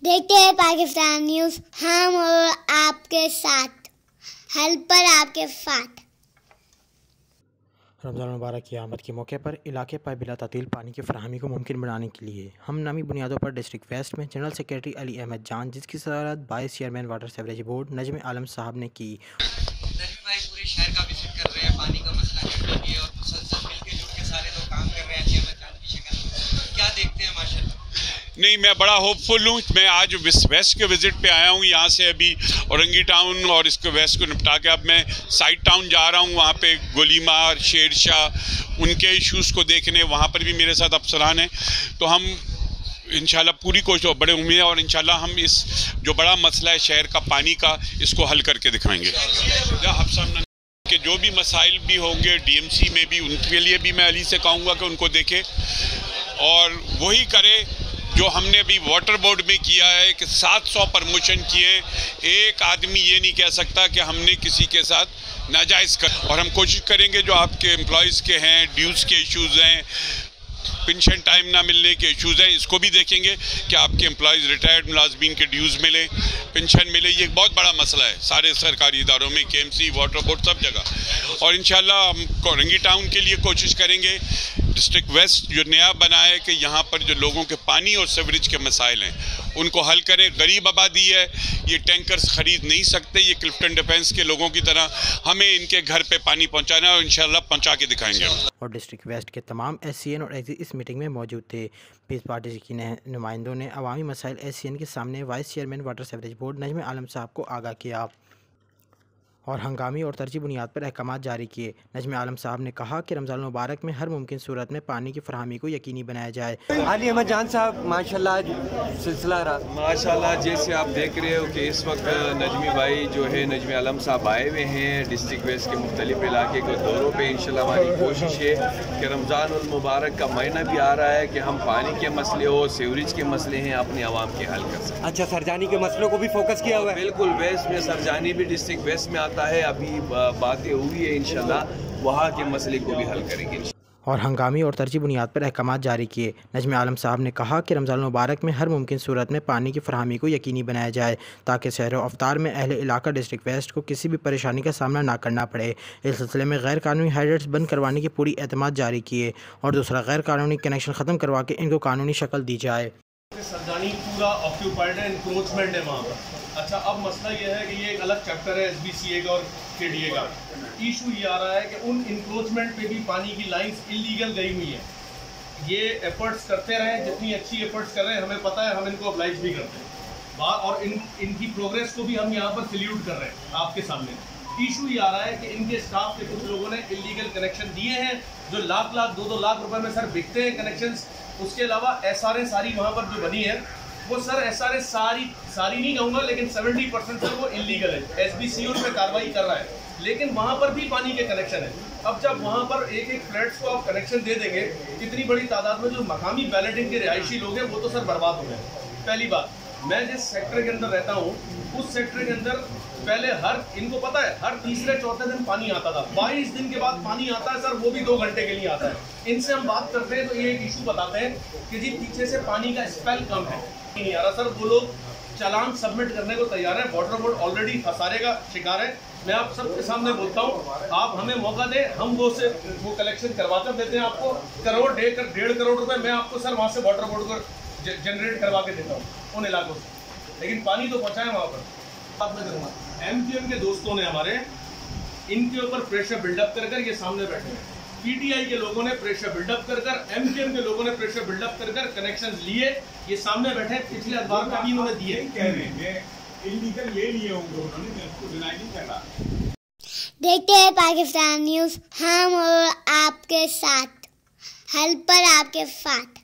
देखते हैं पाकिस्तान न्यूज़, हम और आपके साथ, हेल्पर आपके साथ। रमज़ान मुबारक की आमद के मौके पर इलाके पर बिला तातील पानी की फराहमी को मुमकिन बनाने के लिए हम नामी बुनियादों पर डिस्ट्रिक्ट वेस्ट में जनरल सेक्रेटरी अली अहमद जान, जिसकी सदारत vice chairman water sewerage board Najam Alam साहब ने की। नजमी भाई पूरे शहर का विजिट कर रहे हैं, पानी का मसला करने के लिए और मुसलसल मिलके जुल के सारे लोग काम कर रहे हैं अली अहमद जान की शक्ल में। क्या देखते हैं माशाल्लाह? नहीं, मैं बड़ा होपफुल हूँ। मैं आज वेस्ट के विज़िट पे आया हूँ। यहाँ से अभी औरंगी टाउन और इसको वेस्ट को निपटा के अब मैं साइड टाउन जा रहा हूँ। वहाँ पे गोलीमार, शेर शाह, उनके इश्यूज़ को देखने, वहाँ पर भी मेरे साथ अफसरान हैं। तो हम इंशाल्लाह पूरी कोशिश और बड़े उम्मीद है और इंशाल्लाह हम इस जो बड़ा मसला है शहर का पानी का, इसको हल करके दिखाएंगे। कि जो भी मसाइल भी होंगे DMC में भी, उनके लिए भी मैं अली से कहूँगा कि उनको देखे और वही करे जो हमने अभी वाटर बोर्ड में किया है कि 700 प्रमोशन किए हैं। एक आदमी ये नहीं कह सकता कि हमने किसी के साथ नाजायज़ कर, और हम कोशिश करेंगे जो आपके एम्प्लॉयज़ के हैं, ड्यूज़ के इश्यूज़ हैं, पेंशन टाइम ना मिलने के इश्यूज़ हैं, इसको भी देखेंगे कि आपके एम्प्लॉयज़ रिटायर्ड मुलाजमीन के ड्यूज़ मिले, पेंशन मिले। ये एक बहुत बड़ा मसला है सारे सरकारी इदारों में, KMC, वाटर बोर्ड, सब जगह। और इंशाल्लाह हम औरंगी टाउन के लिए कोशिश करेंगे। डिस्ट्रिक्ट वेस्ट जो नया बना है कि यहाँ पर जो लोगों के पानी और सीवरेज के मसाइल हैं उनको हल करें। गरीब आबादी है, ये टैंकर्स ख़रीद नहीं सकते। ये क्लिफ्टन डिफेंस के लोगों की तरह हमें इनके घर पे पानी पहुँचाना है और इंशाल्लाह पहुँचा के दिखाएंगे। और डिस्ट्रिक्ट वेस्ट के तमाम SCN और AG इस मीटिंग में मौजूद थे। पीस पार्टी की नुमाइंदों ने अवामी मसाइल SCN के सामने vice chairman water sewerage board Najam Alam साहब को आगाह किया और हंगामी और तरजीह बुनियाद पर अहकामात जारी किए। नजम आलम साहब ने कहा कि रमज़ान मुबारक में हर मुमकिन सूरत में पानी की फराहमी को यकीनी बनाया जाए। अली अहमद जान साहब माशाल्लाह सिलसिला रहा माशाल्लाह, जैसे आप देख रहे हो कि इस वक्त नजमी भाई जो है नजमी आलम साहब आए हुए हैं डिस्ट्रिक्ट वेस्ट के मुख्तलिफ इलाके के दौरों पे। इंशाल्लाह हमारी कोशिश है कि रमज़ान मुबारक का महीना भी आ रहा है कि हम पानी के मसले हो, सीवरेज के मसले हैं, अपने आवाम के हल कर सकें। अच्छा, सरजानी के मसलों को भी फोकस किया हुआ है? बिल्कुल, वेस्ट में सरजानी भी डिस्ट्रिक्ट वेस्ट में आता है। अभी बातें हुई है, इंशाल्लाह वहाँ के मसले को भी हल करेंगे। और हंगामी और तरजीह बुनियाद पर अहकामात जारी किए। नजम आलम साहब ने कहा कि रमज़ान मुबारक में हर मुमकिन सूरत में पानी की फराहमी को यकीनी बनाया जाए ताकि शहर अफ्तार में अहले इलाका डिस्ट्रिक्ट वेस्ट को किसी भी परेशानी का सामना ना करना पड़े। इस सिलसिले में गैर कानूनी हाइड्रेट्स बंद करवाने की पूरी एतमाद जारी किए और दूसरा गैर कानूनी कनेक्शन ख़त्म करवा के इनको कानूनी शक्ल दी जाए। सरजानी पूरा ऑक्यूपाइड है, इंक्रोचमेंट है वहाँ पर। अच्छा, अब मसला ये है कि ये एक अलग चैप्टर है SBCA का और KDA का। इशू ये आ रहा है कि उन इंक्रोचमेंट पे भी पानी की लाइंस इलीगल गई हुई है। ये एफर्ट्स करते रहें, जितनी अच्छी एफर्ट्स कर रहे हैं हमें पता है, हम इनको अप्लाइज भी करते हैं और इनकी प्रोग्रेस को भी हम यहाँ पर सल्यूट कर रहे हैं आपके सामने। इशू ये आ रहा है कि इनके स्टाफ के कुछ लोगों ने इलीगल कनेक्शन दिए हैं जो लाख 2-2 लाख रुपए में सर बिकते हैं कनेक्शंस। उसके अलावा SRA सारी वहाँ पर जो बनी है वो सर SRA सारी नहीं कहूँगा लेकिन 70% सर वो इलीगल है। SBCA उन पर कार्रवाई कर रहा है लेकिन वहाँ पर भी पानी के कनेक्शन है। अब जब वहाँ पर एक फ्लैट्स को आप कनेक्शन दे देंगे, इतनी बड़ी तादाद में जो मकामी बैलेटिंग के रिहायशी लोग हैं वो तो सर बर्बाद हो गए। पहली बात, मैं जिस सेक्टर के अंदर रहता हूँ उस सेक्टर के अंदर पहले इनको पता है हर तीसरे चौथे दिन पानी आता था। 22 दिन के बाद पानी आता है सर, वो भी 2 घंटे के लिए आता है। इनसे हम बात करते हैं तो ये एक इशू बताते हैं कि जी पीछे से पानी का स्पेल कम है, नहीं आ रहा सर। वो लोग चालान सबमिट करने को तैयार है। वाटर बोर्ड ऑलरेडी खसारे का शिकार है। मैं आप सबके सामने बोलता हूँ, आप हमें मौका दें, हम वो कलेक्शन करवा कर देते हैं आपको। 1.5 करोड़ रुपए मैं आपको सर वहाँ से वाटर बोर्ड को जनरेट करवा के देता हूँ उन इलाकों से, लेकिन पानी तो पहुँचाएं वहाँ पर। बात मैं करूँगा, MQM के दोस्तों ने हमारे इनके ऊपर प्रेशर बिल्डअप कर ये सामने बैठे हैं। PTI के लोगों ने प्रेशर बिल्डअप कर MQM के लोगों ने प्रेशर बिल्डअप कर कनेक्शन लिए, ये सामने बैठे। पिछले अखबार में भी उन्होंने दिए। कह रहे हैं इलीगल ले लिए होंगे उन्होंने, मैं उसको डिनाई नहीं कर रहा। देखते हैं पाकिस्तान न्यूज़, हम और आपके साथ, हेल्पर आपके साथ।